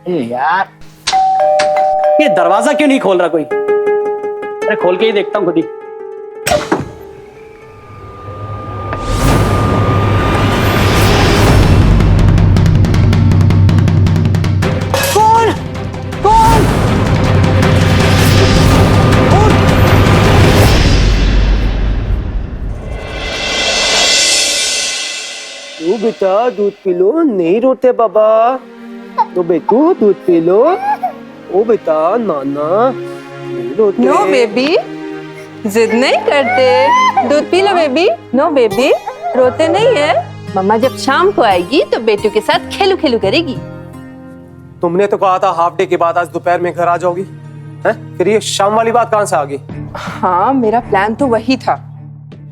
यार ये दरवाजा क्यों नहीं खोल रहा कोई? अरे खोल के ही देखता हूँ खुद ही। कौन कौन? लो बेटा दूध पी लो, नहीं रोते बाबा। लो बेटू दूध पी लो। ओ बेटा नाना नहीं रोते। नो बेबी, जिद नहीं करते, दूध P low baby. No baby, रोते नहीं है। मम्मा जब शाम को आएगी तो बेटू के साथ खेलू खेलू करेगी। तुमने तो कहा था हाफ डे के बाद आज दोपहर में घर आ जाओगी, हैं? फिर ये शाम वाली बात कहाँ से आ गई? हाँ, मेरा प्लान तो वही था,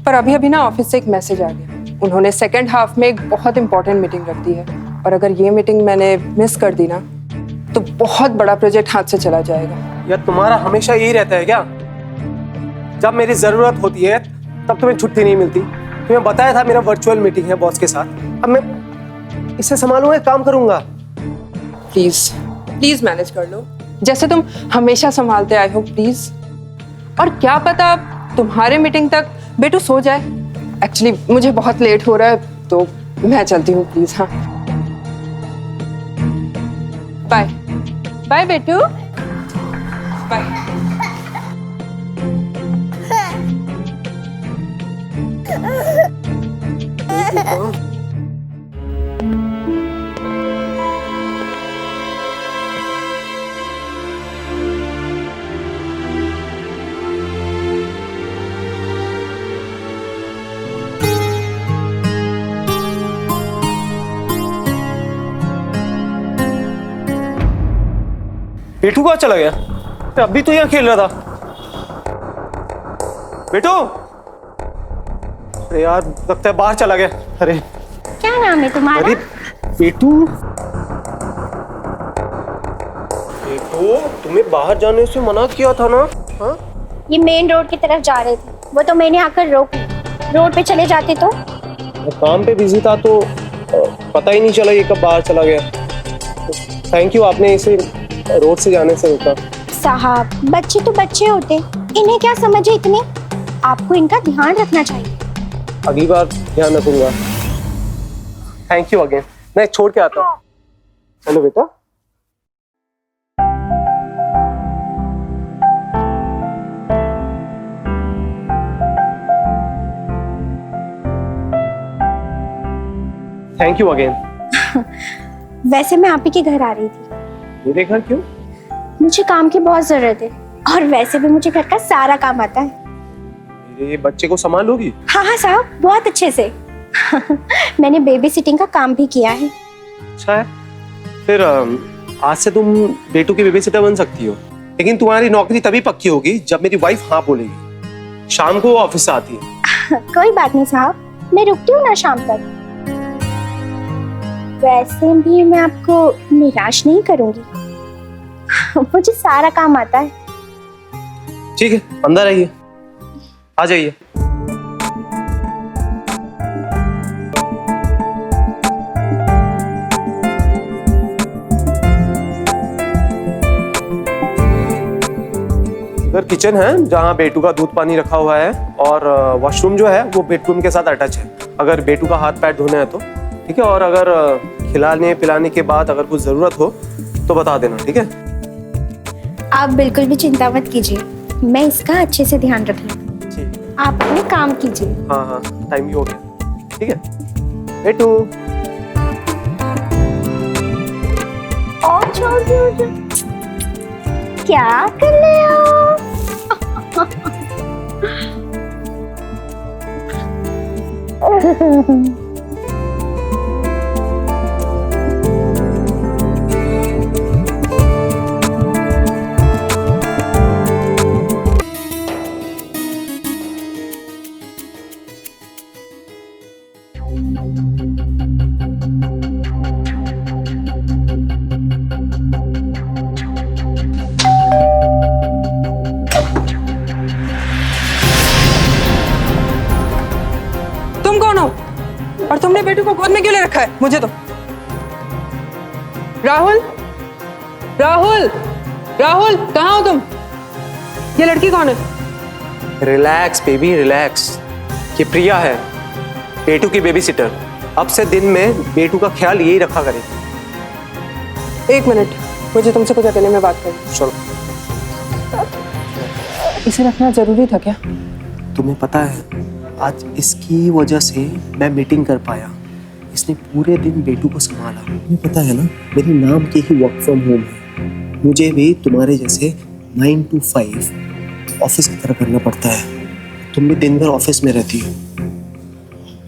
पर अभी अभी ना ऑफिस से एक मैसेज आ गया। उन्होंने सेकेंड हाफ में एक बहुत इंपॉर्टेंट मीटिंग रख दी है, और अगर ये मीटिंग मैंने मिस कर दी ना तो बहुत बड़ा प्रोजेक्ट हाथ से चला जाएगा। यार तुम्हारा हमेशा यही रहता है क्या? जब मेरी जरूरत होती है तब तुम्हें छुट्टी नहीं मिलती। तुम्हें बताया था मेरा वर्चुअल मीटिंग है बॉस के साथ। अब मैं इसे संभालूंगा, काम करूंगा। प्लीज प्लीज मैनेज कर लो, जैसे तुम हमेशा संभालते आए हो प्लीज। और क्या पता तुम्हारे मीटिंग तक बेटू सो जाए। एक्चुअली मुझे बहुत लेट हो रहा है तो मैं चलती हूँ प्लीज। हाँ बाय बाय बेटू, बाय। बेटू कहाँ चला गया? अभी तो यहाँ खेल रहा था। बेटू, अरे यार लगता है बाहर चला गया। अरे क्या नाम है तुम्हारा? अरे बेटू, बेटू तुम्हें बाहर जाने से मना किया था ना? हाँ? ये मेन रोड की तरफ जा रहे थे, वो तो मैंने आकर रोक ली। रोड पे चले जाते तो? मैं काम पे बिजी था तो पता ही नहीं चला ये कब बाहर चला गया। थैंक यू, आपने इसे रोड से जाने से रोका। साहब, बच्चे तो बच्चे होते, इन्हें क्या समझे इतने। आपको इनका ध्यान रखना चाहिए। अगली बार ध्यान रखूंगा। Thank you again. मैं छोड़ के आता हूँ। हेलो बेटा। Thank you again. वैसे मैं आप ही के घर आ रही थी। मेरे घर क्यों? मुझे काम की बहुत जरूरत है, और वैसे भी मुझे घर का सारा काम आता है। मेरे बच्चे को संभालोगी? हाँ हाँ साहब, बहुत अच्छे से। मैंने बेबी सिटिंग का काम भी किया है। अच्छा है। फिर आज से तुम बेटू की बेबी सिटर बन सकती हो, लेकिन तुम्हारी नौकरी तभी पक्की होगी जब मेरी वाइफ हाँ बोलेगी। शाम को वो ऑफिस से आती है। कोई बात नहीं साहब, मैं रुकती हूँ ना शाम तक। वैसे भी मैं आपको निराश नहीं करूंगी। मुझे सारा काम आता है। ठीक है, अंदर आइए, आ जाइए। इधर किचन है जहाँ बेटू का दूध पानी रखा हुआ है, और वॉशरूम जो है वो बेडरूम के साथ अटैच है। अगर बेटू का हाथ पैर धोने हैं तो ठीक है, और अगर खिलाने पिलाने के बाद अगर कुछ जरूरत हो तो बता देना, ठीक है? आप बिल्कुल भी चिंता मत कीजिए, मैं इसका अच्छे से ध्यान रख लूंगी। ठीक। आप अपने काम कीजिए। हाँ हाँ, टाइम भी हो गया। ठीक है बेटू। और छोड़ दो। क्या कर रहे हो? तुम कौन हो और तुमने बेटू को गोद में क्यों ले रखा है? मुझे तो। राहुल, राहुल, राहुल कहाँ हो तुम? ये लड़की कौन है? Relax baby relax. ये प्रिया है, बेटू की बेबी सिटर। अब से दिन में बेटू का ख्याल यही रखा करेगी। एक मिनट, मुझे तुमसे कुछ अकेले में बात करनी। चलो। इसे रखना जरूरी था क्या? तुम्हें पता है, आज इसकी वजह से मैं मीटिंग कर पाया। इसने पूरे दिन बेटू को संभाला। तुम्हें पता है ना, मेरे नाम के ही वर्क फ्रॉम होम है। मुझे भी तुम्हारे जैसे 9 to 5 ऑफिस की तरह करना पड़ता है। तुम भी दिन भर ऑफिस में रहती हो।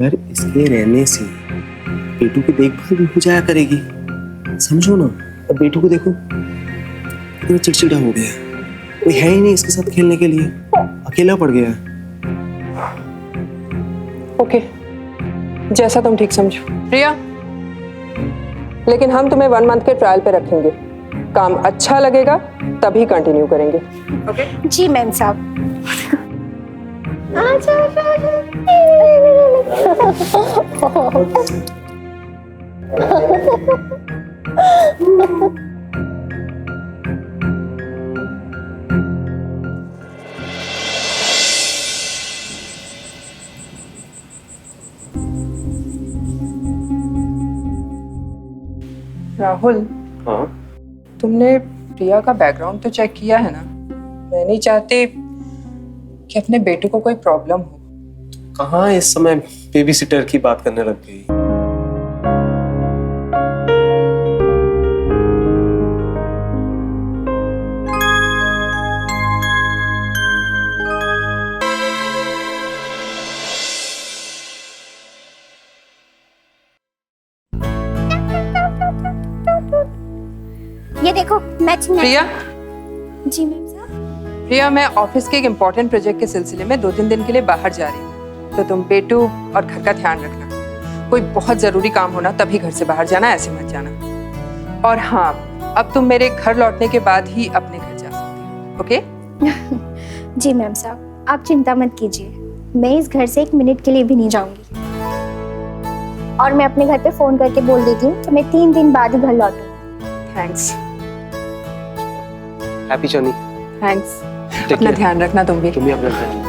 यार, इसके रहने से बेटू की देखभाल भी हो जाया करेगी, समझो ना। अब बेटू को देखो, कितना चिड़चिड़ा हो गया है। कोई है ही नहीं इसके साथ खेलने के लिए, अकेला पड़ गया है। ओके, जैसा तुम ठीक समझो। प्रिया, लेकिन हम तुम्हें 1 मंथ के ट्रायल पे रखेंगे। काम अच्छा लगेगा तभी कंटिन्यू करेंगे। ओके? जी मैम साहब। राहुल, हाँ, तुमने प्रिया का बैकग्राउंड तो चेक किया है ना? मैं नहीं चाहती कि अपने बेटे को कोई प्रॉब्लम हो। कहाँ इस समय बेबी सिटर की बात करने लग गई। ये देखो मैच में। प्रिया, जी मैम साहब। प्रिया, मैं ऑफिस के एक इम्पोर्टेंट प्रोजेक्ट के सिलसिले में 2-3 दिन के लिए बाहर जा रही हूँ, तो तुम बेटू और घर का ध्यान रखना। कोई बहुत जरूरी काम होना तभी घर से बाहर जाना, ऐसे मत जाना। और हाँ, अब तुम मेरे घर लौटने के बाद ही अपने घर जा सकती हो। ओके? जी मैम साहब, आप चिंता मत कीजिए। मैं इस घर से 1 मिनट के लिए भी नहीं जाऊंगी। और मैं अपने घर पे फोन करके बोल देती हूँ कि मैं 3 दिन बाद ही घर लौटूंगी। थैंक्स। Happy journey. थैंक्स। अपना ध्यान रखना तुम भी। तुम भी अपना ध्यान।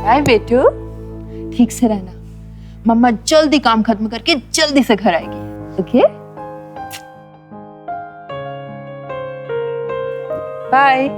बाय बेटू, ठीक से रहना। मम्मा जल्दी काम खत्म करके जल्दी से घर आएगी। ओके? बाय।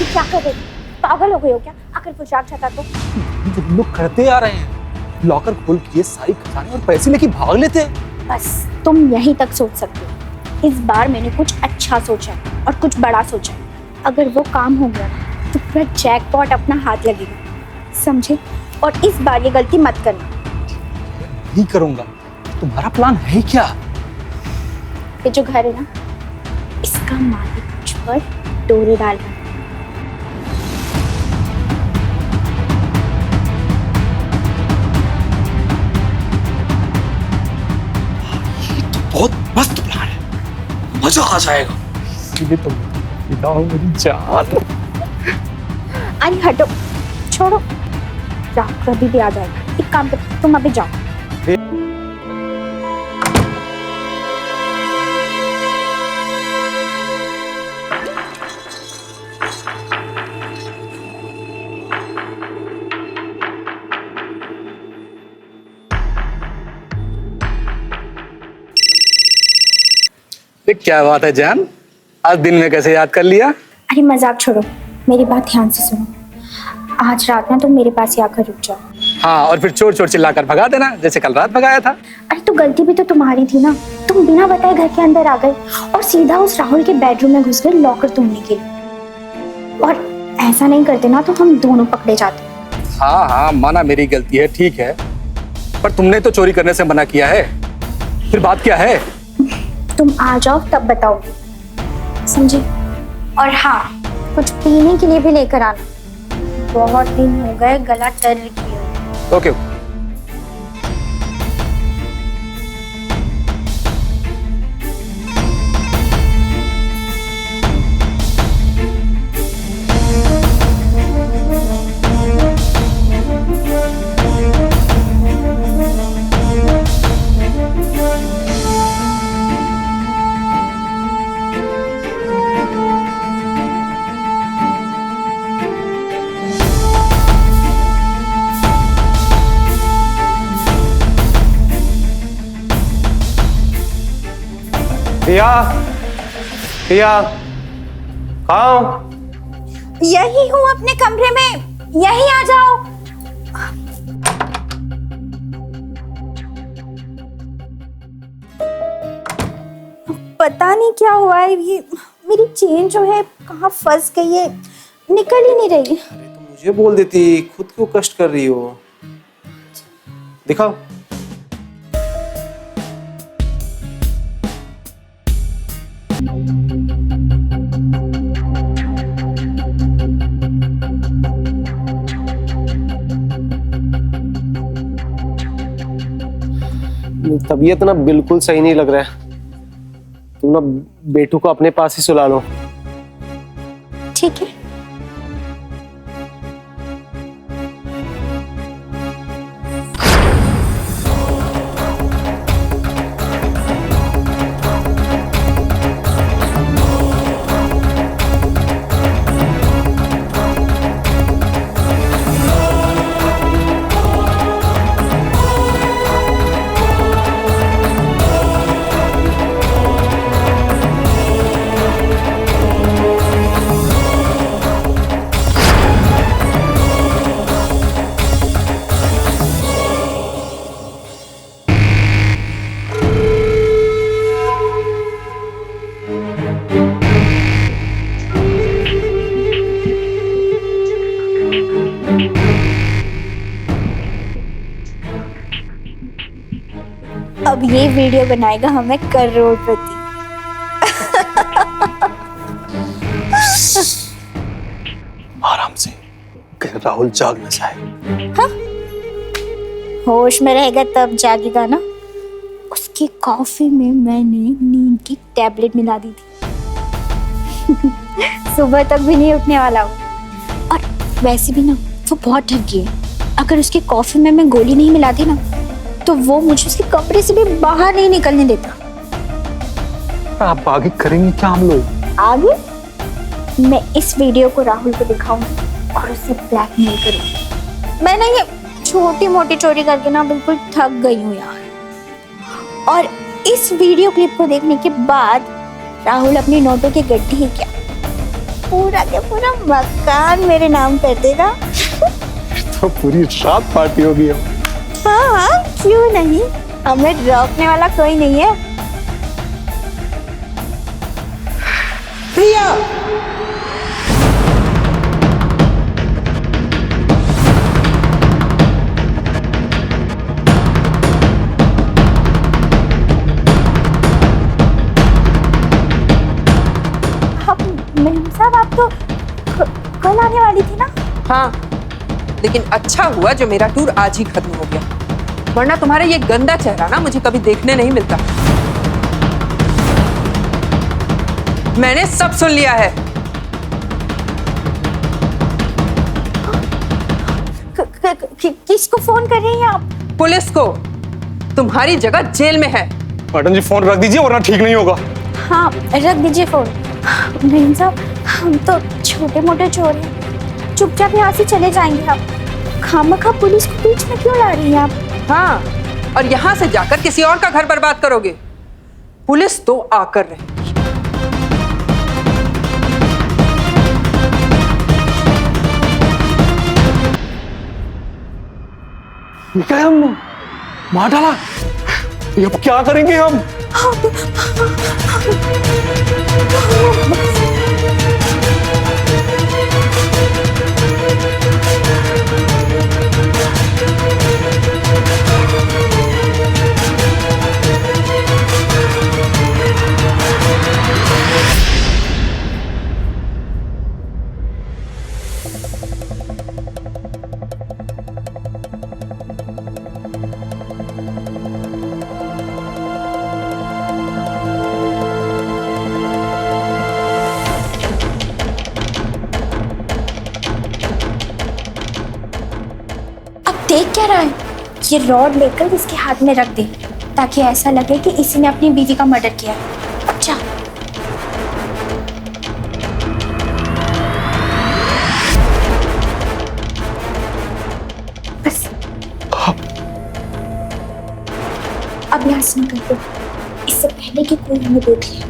क्या कर रहे हो? पागल हो गए हो क्या? अगर वो जाग जाता तो? तुम लोग करते आ रहे हैं, लॉकर खोल के सारी खजाने और पैसे लेके भाग लेते हैं। बस तुम यहीं तक सोच सकते हो। इस बार मैंने कुछ अच्छा सोचा है और कुछ बड़ा सोचा है। अगर वो काम हो गया तो पूरा जैकपॉट अपना हाथ लगेगा, समझे? और इस बार ये गलती मत करना। नहीं करूंगा। तुम्हारा प्लान है क्या? ये जो घर है ना, इसका मालिक मुझ पर डोरे डाल रहा है। बहुत मस्त प्लान है, मजा आ जाएगा। ये तो बताओ मेरी जान। अरे हटो, छोड़ो, रात को अभी भी आ जाएगा। एक काम करो, तुम अभी जाओ। क्या बात है जान, आज दिन में कैसे याद कर लिया? अरे मजाक छोड़ो, मेरी बात ध्यान से सुनो। आज रात ना तुम मेरे पास ही आकर रुक जाओ। हाँ, और फिर चोर चोर चिल्लाकर भगा देना, जैसे कल रात भगाया था। अरे तो गलती भी तो तुम्हारी थी ना, तुम बिना बताए घर के अंदर आ गए और सीधा उस राहुल के बेडरूम में घुस गए लॉकर तोड़ने के लिए। और ऐसा नहीं करते ना तो हम दोनों पकड़े जाते। हाँ हाँ, माना मेरी गलती है, ठीक है, पर तुमने तो चोरी करने से मना किया है, फिर बात क्या है? तुम आ जाओ तब बताओगे, समझे? और हाँ, कुछ पीने के लिए भी लेकर आना, बहुत दिन हो गए गला टर किया। ओके। प्रिया, प्रिया, कहाँ हो? यही हूँ अपने कमरे में, यही आ जाओ। पता नहीं क्या हुआ है, ये मेरी चेन जो है कहाँ फंस गई है, निकल ही नहीं रही। अरे तो मुझे बोल देती, खुद क्यों कष्ट कर रही हो? दिखाओ। तबीयत ना बिल्कुल सही नहीं लग रहा है, तुम ना बेटू को अपने पास ही सुला लो। ठीक है। अब ये वीडियो बनाएगा हमें करोड़पति। आराम से, कहीं राहुल जाग न जाए। होश में रहेगा तब जागेगा ना। उसकी कॉफी में मैंने नींद की टैबलेट मिला दी थी। सुबह तक भी नहीं उठने वाला वो। और वैसे भी ना वो बहुत ठग गई है। अगर उसकी कॉफी में मैं गोली नहीं मिलाती ना तो वो मुझे उसके कमरे से भी बाहर नहीं निकलने देता। आप आगे करेंगे क्या हम लोग? आगे मैं इस वीडियो को राहुल को दिखाऊंगी और उससे ब्लैकमेल करूंगी। मैं ना ये छोटी मोटी चोरी करके ना बिल्कुल थक गई हूँ यार। और इस वीडियो क्लिप को देखने के बाद राहुल अपनी नोटों के गड्ढे ही क्या पूरा के पूरा मकान मेरे नाम कर देगा। तो पूरी रात पार्टी होगी। हाँ हाँ, क्यों नहीं, हमें रोकने वाला कोई नहीं है। प्रिया, मेम साहब आप तो कल आने वाली थी ना? हाँ, लेकिन अच्छा हुआ जो मेरा टूर आज ही खत्म हो गया, वरना तुम्हारा ये गंदा चेहरा ना मुझे कभी देखने नहीं मिलता। मैंने सब सुन लिया है। किसको फोन कर रही हैं आप? पुलिस को। तुम्हारी जगह जेल में है। मैडम जी फोन रख दीजिए वरना ठीक नहीं होगा। हाँ रख दीजिए फोन। नहीं साहब, हम तो छोटे मोटे चोर हैं, चुपचाप यहाँ से चले जाएंगे। आप खामखा पुलिस को बीच में क्यों ला रही हैं आप? हाँ, और यहाँ से जाकर किसी और का घर बर्बाद करोगे। पुलिस तो आकर रहेगी। ये क्या है, हम मार डाला। ये अब क्या करेंगे हम? देख क्या रहा है? ये रॉड लेकर इसके हाथ में रख दे ताकि ऐसा लगे कि इसी ने अपनी बीवी का मर्डर किया है। अच्छा बस अब यहाँ से निकल दो इससे पहले कि कोई हमें देख ले।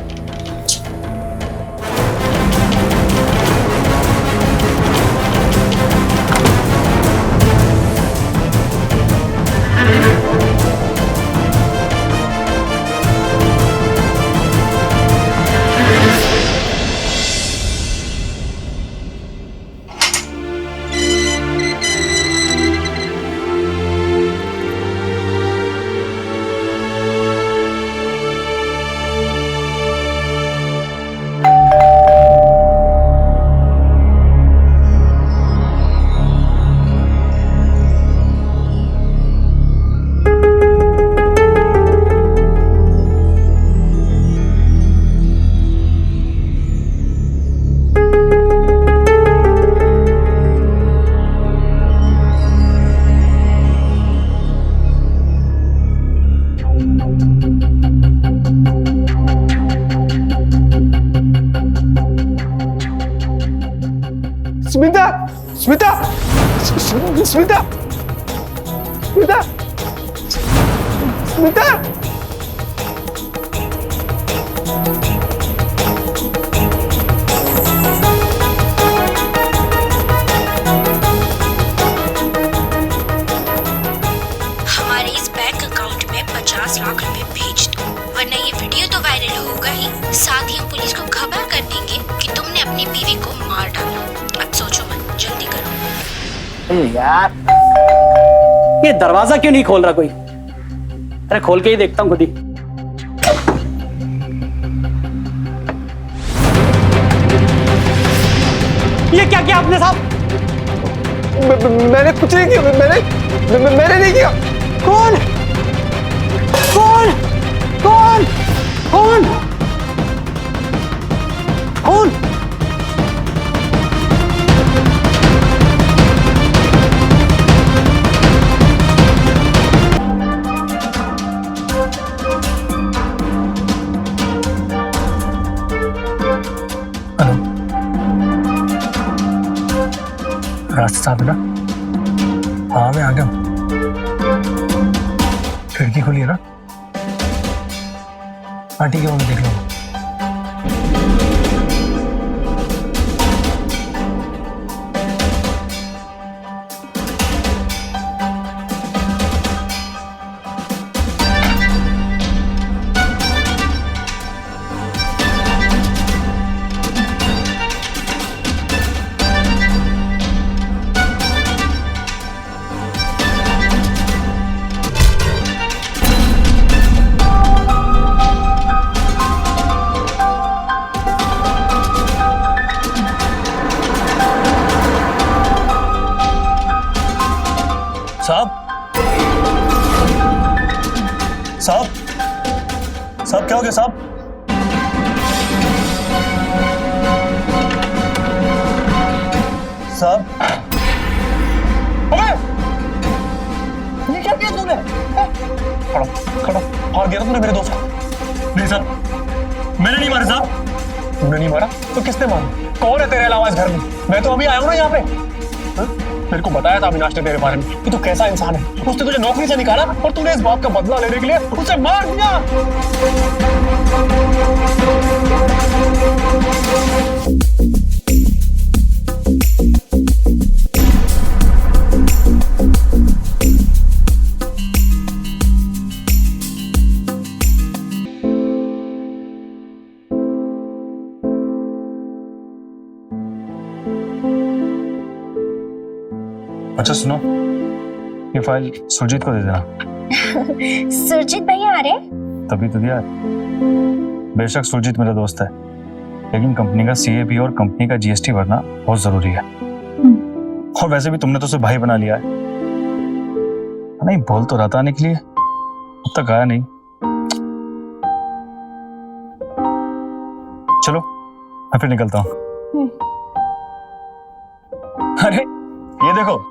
स्मिता, स्मिता, स्मिता, स्मिता, स्मिता। हमारे इस बैंक अकाउंट में 50 लाख रुपए भेज दो, वरना ये वीडियो तो वायरल होगा ही, साथ ही हम पुलिस को खबर कर देंगे कि तुमने अपनी बीवी को मार डाला। अब सोचो मत, जल्दी करो। यार ये दरवाजा क्यों नहीं खोल रहा कोई? अरे खोल के ही देखता हूँ खुद ही। ये क्या किया आपने साहब? मैंने कुछ नहीं किया, मैंने नहीं किया। कौन कौन कौन कौन कौन? रास्ते साफ है ना? हाँ मैं आ गया हूँ। खिड़की खुली है ना? हाँ ठीक है, वो मैं देख लूँगा। साहब, साहब, साहब क्या हो गया साहब? साहब, अबे ये क्या किया तूने? खड़ा खड़ा मार दिया तूने मेरे दोस्त को। नहीं साहब, मैंने नहीं मारा साहब। तूने नहीं मारा तो किसने मारा? कौन है तेरे अलावा इस घर में? मैं तो अभी आया हूँ ना यहाँ पे। हा? मेरे को बताया था अविनाश ने तेरे बारे में कि तू कैसा इंसान है। उसने तुझे नौकरी से निकाला और तूने इस बात का बदला लेने के लिए उसे मार दिया। अच्छा सुनो, ये फाइल सुरजीत को दे देना। सुरजीत भैया आ रहे? तभी तो दिया। बेशक सुरजीत मेरा दोस्त है, लेकिन कंपनी का CAP और कंपनी का GST भरना बहुत जरूरी है। और वैसे भी तुमने तो उसे भाई बना लिया है। नहीं, बोल तो रहा था आने के लिए, अब तक आया नहीं। चलो मैं फिर निकलता हूँ। अरे ये देखो,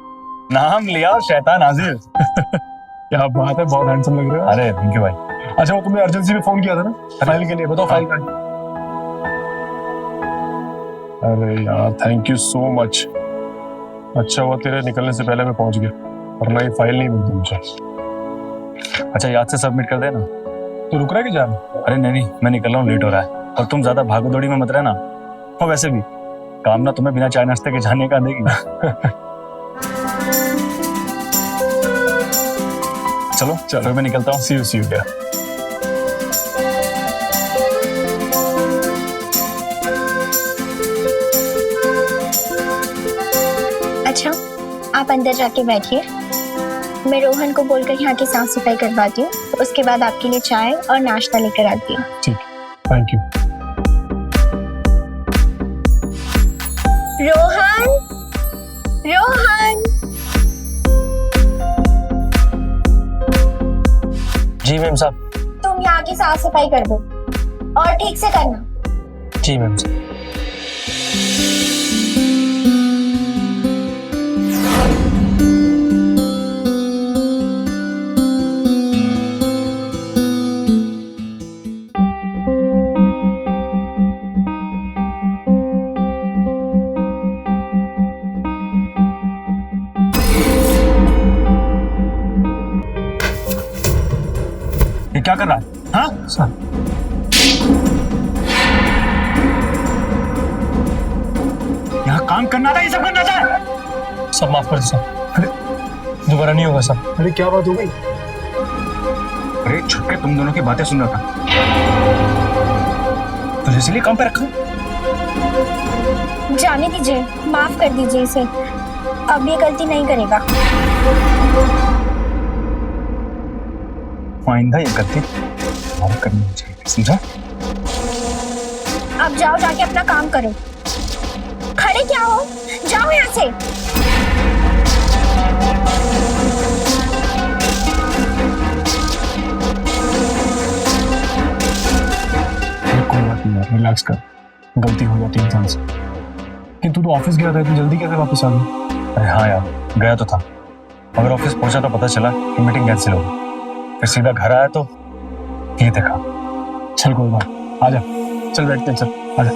नाम लिया और शैतान हाजिर। क्या बात है, बहुत हैंडसम लग रहे हो। अरे थैंक यू भाई। अच्छा, वो तुमने अर्जेंसी में फोन किया था ना फाइल के लिए, बताओ फाइल का। अरे यार थैंक यू सो मच। अच्छा हुआ तेरे निकलने से पहले मैं पहुंच गया, वरना ये फाइल नहीं मिलती मुझे। अच्छा याद से सबमिट कर देना। तो रुक रहा है कि जाना? अरे नहीं, मैं निकल रहा हूँ, लेट हो रहा है। और तुम ज्यादा भागो दौड़ी में मत रहना। और वैसे भी काम ना तुम्हें बिना चाय नाश्ते के जाने का देगी। चलो फिर मैं निकलता हूँ। सी यू क्या। अच्छा, आप अंदर जाके बैठिए, मैं रोहन को बोलकर यहाँ की साफ सफाई करवाती हूँ। उसके बाद आपके लिए चाय और नाश्ता लेकर आती हूँ। ठीक, थैंक यू। रोहन, रोहन। जी मैम साहब। तुम यहाँ की साफ सफाई कर दो और ठीक से करना। जी मैम साहब। ये क्या कर रहा है? हाँ सर, यहाँ काम करना था, ये सब करना था। सब माफ कर दो सर। अरे दोबारा नहीं होगा सर। अरे क्या बात हो गई? अरे छुप के तुम दोनों की बातें सुन रहा था, तो इसलिए काम पे रखा। जाने दीजिए, माफ कर दीजिए इसे, अब ये गलती नहीं करेगा। आइंदा ये गलती और करनी चाहिए, समझा? अब जाओ, जाके अपना काम करो। खड़े क्या हो, जाओ यहाँ से। कोई बात नहीं यार, रिलैक्स कर। गलती हो जाती है इंसान से। कि तू तो ऑफिस गया था, इतनी जल्दी कैसे वापस आ गई? अरे हाँ यार, गया तो था, मगर ऑफिस पहुंचा तो पता चला कि मीटिंग कैंसिल हो गई। फिर सीधा घर आया तो ये देखा। चल कोई बात, आजा, चल बैठते हैं, चल आजा।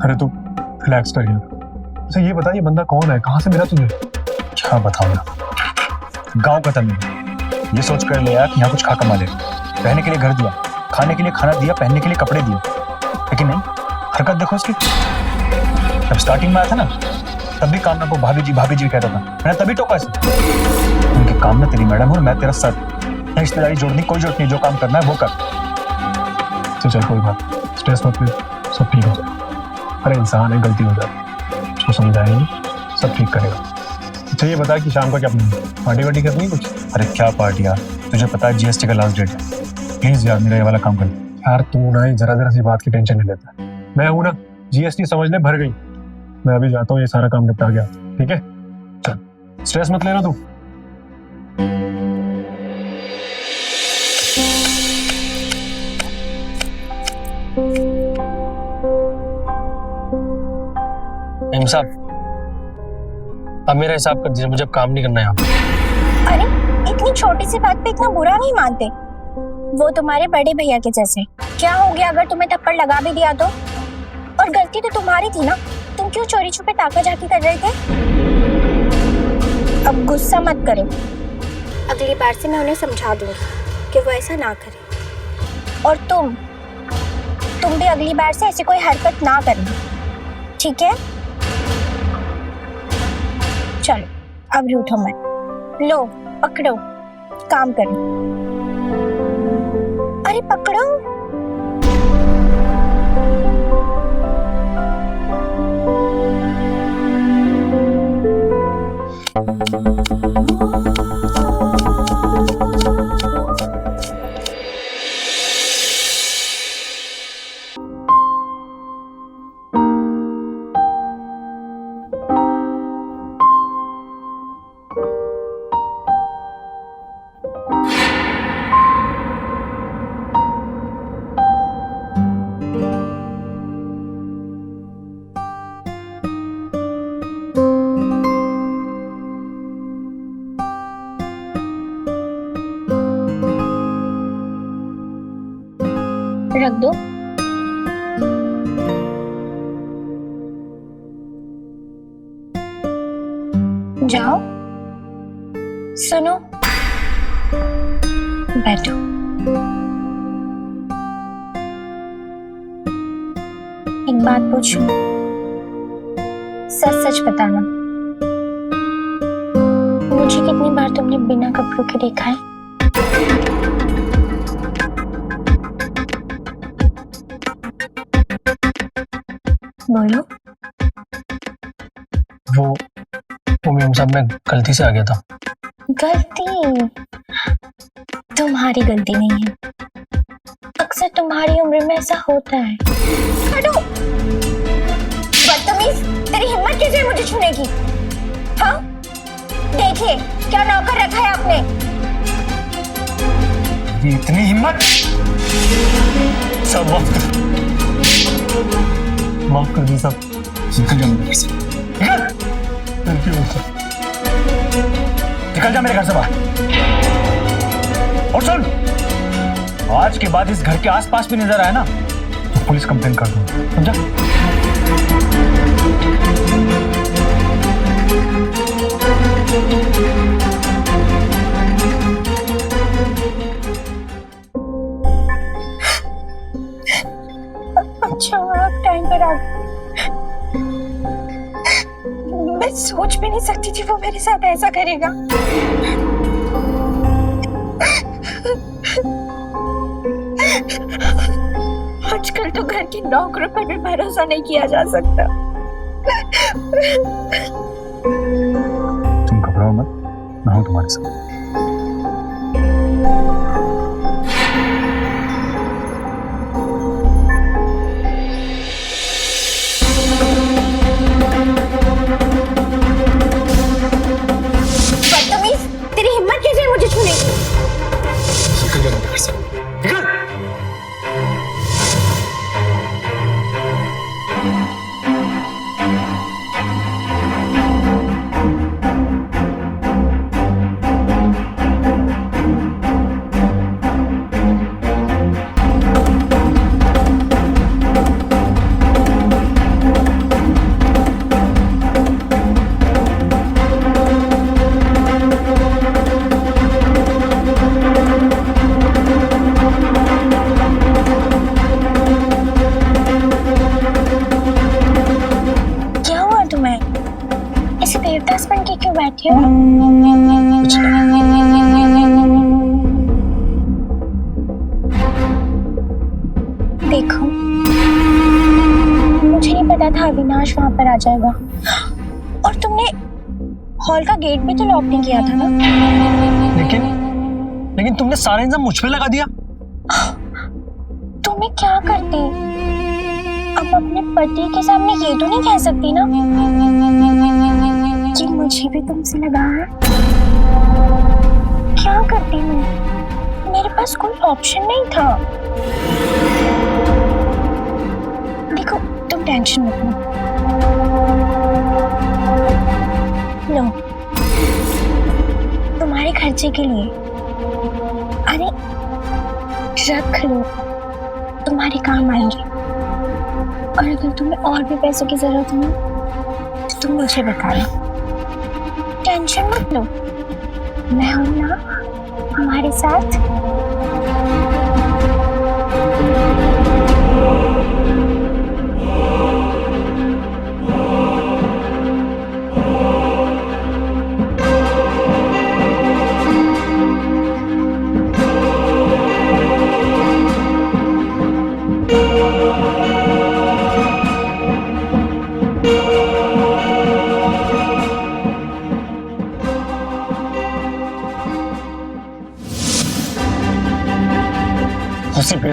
अरे तू रिलैक्स कर यार। अच्छा ये बता, ये बंदा कौन है, कहाँ से मिला तुझे? क्या बताऊँ यार, गाँव का था मैं, ये सोच कर ले आया कि यहाँ कुछ खा कमा ले। रहने के लिए घर दिया, खाने के लिए खाना दिया, पहनने के लिए कपड़े दिए, लेकिन नहीं, हरकत देखो उसकी। जब स्टार्टिंग में आया था ना, तब भी कामना को भाभी जी कहता था, मैंने तभी टोका इसे। उनके काम में तेरी मैडम और मैं तेरा सर, रिश्तेदारी जोड़नी कोई जरूरत नहीं, जो काम करना है वो कर। तो चल कोई बात, स्ट्रेस मत ले, सब ठीक हो जाए। अरे इंसान है, गलती हो जाए, उसको समझाएंगे, सब ठीक करेगा। अच्छा ये बता कि शाम का क्या प्लान है, पार्टी वार्टी करनी है कुछ? अरे क्या पार्टी यार, तुझे पता है GST का लास्ट डेट है, प्लीज यार मेरा ये वाला काम कर। यार तू ना ही जरा सी बात की टेंशन नहीं लेता। मैं हूं ना, GST समझ ले भर गई। मैं अभी जाता हूँ, ये सारा काम निपटा गया, ठीक है? चल, स्ट्रेस मत लेना तू। साहब, अब मेरा हिसाब कर दीजिए, मुझे अब काम नहीं करना है यहाँ। अरे इतनी छोटी सी बात पे इतना बुरा नहीं मानते, वो तुम्हारे बड़े भैया के जैसे। क्या हो गया अगर तुम्हें थप्पड़ लगा भी दिया तो? और गलती तो तुम्हारी थी ना, तुम क्यों चोरी छुपे ताका झाकी कर रहे थे? अब गुस्सा मत करो, अगली बार से मैं उन्हें समझा दूंगी कि वो ऐसा ना करे। और तुम भी अगली बार से ऐसी कोई हरकत ना करना, ठीक है? चलो अब रूठो मत, लो पकड़ो, काम करो। अरे पकड़ो। रख दो। जाओ, सुनो, बैठो। एक बात पूछूं, सच सच बताना, मुझे कितनी बार तुमने बिना कपड़ों के देखा है? बोलो। वो मेम साहब, मैं गलती से आ गया था। गलती तुम्हारी गलती नहीं है, अक्सर तुम्हारी उम्र में ऐसा होता है। हटो, बदतमीज, तेरी हिम्मत कैसे है मुझे छूने की? हाँ, देखिए क्या नौकर रखा है आपने। इतनी हिम्मत? सब माफ कर दी सब। निकल जा मेरे घर से, निकल जा मेरे घर से बाहर। और सुन, आज के बाद इस घर के आसपास भी नजर आया ना तो पुलिस कंप्लेन कर दूंगा, समझा? अच्छा आप टाइम पर आ गए। मैं सोच भी नहीं सकती थी वो मेरे साथ ऐसा करेगा। आजकल तो घर की नौकरों पर भी भरोसा नहीं किया जा सकता। तुम घबराओ मत, मैं हूं तुम्हारे साथ। बैठे हो? देखो, मुझे नहीं पता था अविनाश वहां पर आ जाएगा, और तुमने हॉल का गेट भी तो लॉक नहीं किया था ना। लेकिन तुमने सारा इंतजाम मुझ पे लगा दिया। तो मैं क्या करती? अब अपने पति के सामने ये तो नहीं कह सकती ना कि मुझे भी तुमसे लगा है। क्या करती मैं? मेरे पास कोई ऑप्शन नहीं था। देखो, तुम टेंशन मत लो, तुम्हारे खर्चे के लिए, अरे रख लो, तुम्हारे काम आएंगे। और अगर तुम्हें और भी पैसों की जरूरत हो तो तुम मुझे बताना, टेंशन मत लो, मैं हूं ना हमारे साथ।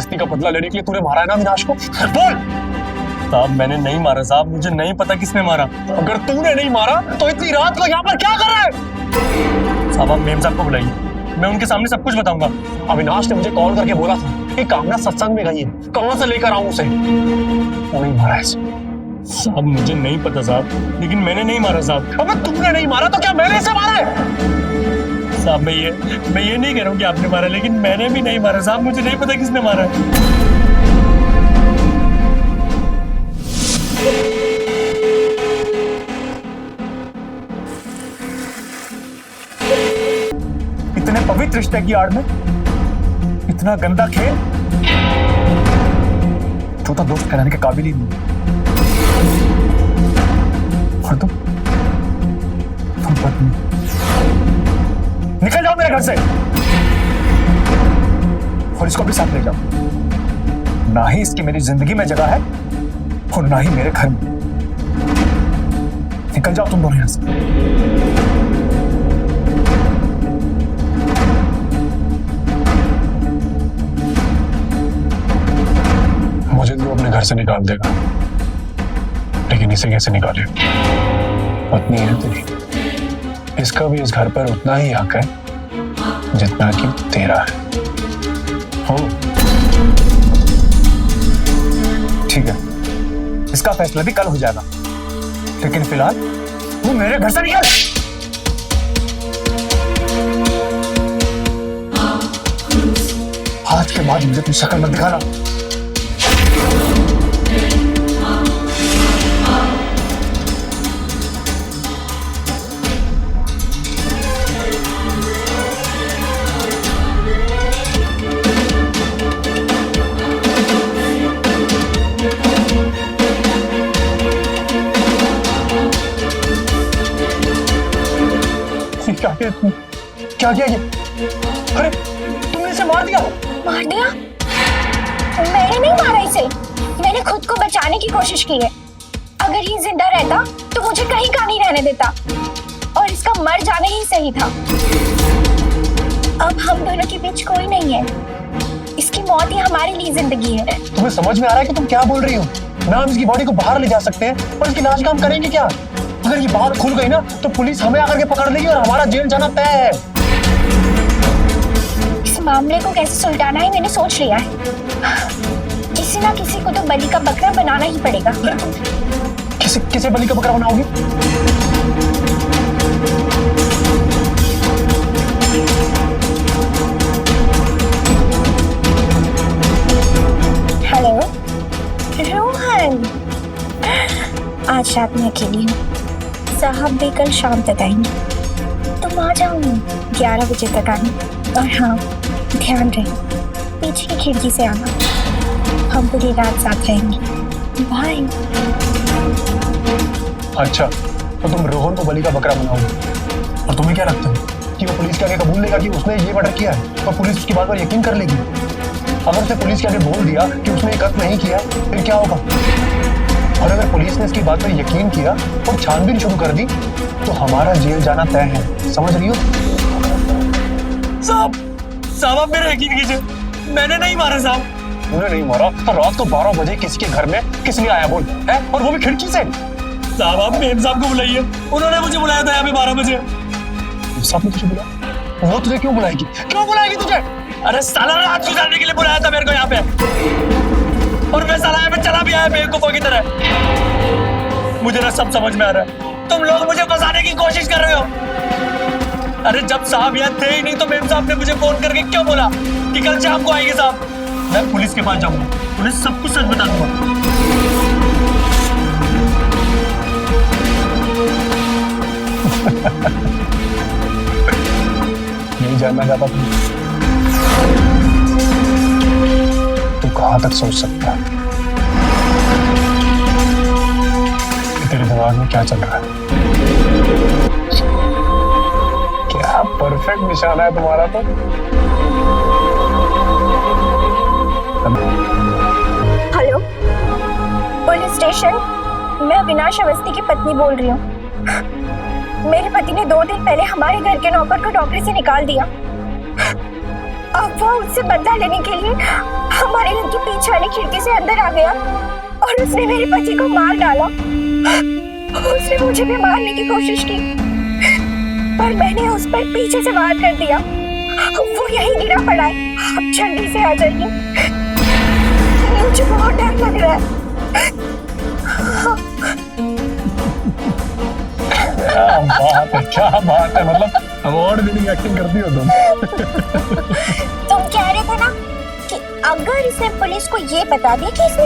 जबरदस्ती का बदला लेने के लिए तूने मारा है ना अविनाश को? बोल। साहब मैंने नहीं मारा साहब, मुझे नहीं पता किसने मारा। अगर तूने नहीं मारा तो इतनी रात को यहाँ पर क्या कर रहा है? साहब आप मेम साहब को बुलाइए, मैं उनके सामने सब कुछ बताऊंगा। अविनाश ने मुझे कॉल करके बोला था कि कामना सत्संग में गई है, कहां से लेकर आऊं उसे? वो नहीं मारा है। साहब मुझे नहीं पता साहब, लेकिन मैंने नहीं मारा साहब। अबे तूने नहीं मारा तो क्या मैंने इसे मारा है? साहब मैं ये नहीं कह रहा हूँ कि आपने मारा, लेकिन मैंने भी नहीं मारा साहब, मुझे नहीं पता किसने मारा है। इतने पवित्र रिश्ते की आड़ में इतना गंदा खेल, तो दोस्त कहलाने के काबिल ही नहीं। और तुम पत्नी, निकल जाओ मेरे घर से और इसको भी साथ ले जाओ। ना ही इसकी मेरी जिंदगी में जगह है और ना ही मेरे घर में। निकल जाओ तुम दोनों यहां से। मुझे तू अपने घर से निकाल देगा, लेकिन इसे कैसे निकाले? पत्नी है तेरी, इसका भी इस घर पर उतना ही हक है जितना कि तेरा है। हो ठीक है, इसका फैसला भी कल हो जाएगा, लेकिन फिलहाल तू मेरे घर से निकल। आज के बाद मुझे तुम शक्ल मत दिखाना। क्या किया ये? अरे तुमने इसे मार दिया? मार दिया? मैंने नहीं मारा इसे, मैंने खुद को बचाने की कोशिश की है। अगर ये जिंदा रहता तो मुझे कहीं का नहीं रहने देता और इसका मर जाना ही सही था। अब हम दोनों के बीच कोई नहीं है, इसकी मौत ही हमारे लिए जिंदगी है। तुम्हें समझ में आ रहा है कि तुम क्या बोल रही हो? ना हम इसकी बॉडी को बाहर ले जा सकते हैं और इसकी लाश का हम करेंगे क्या? अगर ये बात खुल गई ना तो पुलिस हमें आकर के पकड़ लेगी और हमारा जेल जाना तय है। इस मामले को कैसे सुलझाना है मैंने सोच लिया है। किसी ना किसी को तो बलि का बकरा बनाना ही पड़ेगा। किसे बलि का बकरा बनाओगी? हेलो रोहन, आज रात में अकेली हूँ, साहब भी कल शाम तक आएंगे। तुम आ जाओ 11 बजे तक आना। और हाँ ध्यान रहे पीछे की खिड़की से आना, हम पूरी रात साथ रहेंगे। बाय। अच्छा तो तुम रोहन को बलि का बकरा बनाओगे और तुम्हें क्या लगता है कि वो पुलिस के आगे कबूल लेगा कि उसने ये मर्डर किया है और पुलिस उसकी बात पर यकीन कर लेगी? अगर उसने पुलिस के आगे बोल दिया कि उसने ये कत्ल नहीं किया फिर क्या होगा? और अगर पुलिस ने इसकी बात पर यकीन किया और छानबीन शुरू कर दी तो हमारा जेल जाना तय है। समझ रही हो? साहब आप मेरा यकीन कीजिए, मैंने नहीं मारा साहब। तूने नहीं मारा तो रात को 12 बजे किसी के घर में किस लिए आया बोल है? और वो भी खिड़की से। साहब आप मेम साहब को बुलाइए, उन्होंने मुझे बुलाया था यहाँ पे 12 बजे। साहब ने तुझे बुलाया? वो तुझे क्यों बुलाएगी? क्यों बुलाएगी तुझे? अरे साला रात गुजारने के लिए बुलाया था मेरे को यहाँ पे, और मैं साला यहाँ पे चला भी आया बेवकूफों की तरह। मुझे ना सब समझ में आ रहा है, तुम लोग मुझे फंसाने की कोशिश कर रहे हो। अरे जब साहब यहाँ थे ही नहीं तो मेम साहब ने मुझे फोन करके क्यों बोला कि कल शाम को आएंगे साहब? मैं पुलिस के पास जाऊंगा, उन्हें सब कुछ सच बता दूंगा। यही जानना चाहता तू कहां तक सोच सकता है कि तेरे दिमाग में क्या चल रहा है? क्या परफेक्ट निशाना है तुम्हारा तो। हेलो पुलिस स्टेशन, मैं अविनाश अवस्थी की पत्नी बोल रही हूँ। मेरे पति ने 2 दिन पहले हमारे घर के नौकर को नौकरी से निकाल दिया। अब वो उससे बदला लेने के लिए हमारे घर के पीछे वाली खिड़की से अंदर आ गया और उसने मेरे पति को मार डाला। उसने मुझे भी मारने की कोशिश की पर मैंने उस पर पीछे से वार कर दिया। वो यहीं गिरा पड़ा है। अब जल्दी से आ जाइए, मुझे बहुत डर लग रहा है। क्या बात है, मतलब अवार्ड विनिंग एक्टिंग करती हो तुम। तुम कह रहे थे ना कि अगर इसने पुलिस को ये बता दिया कि इसने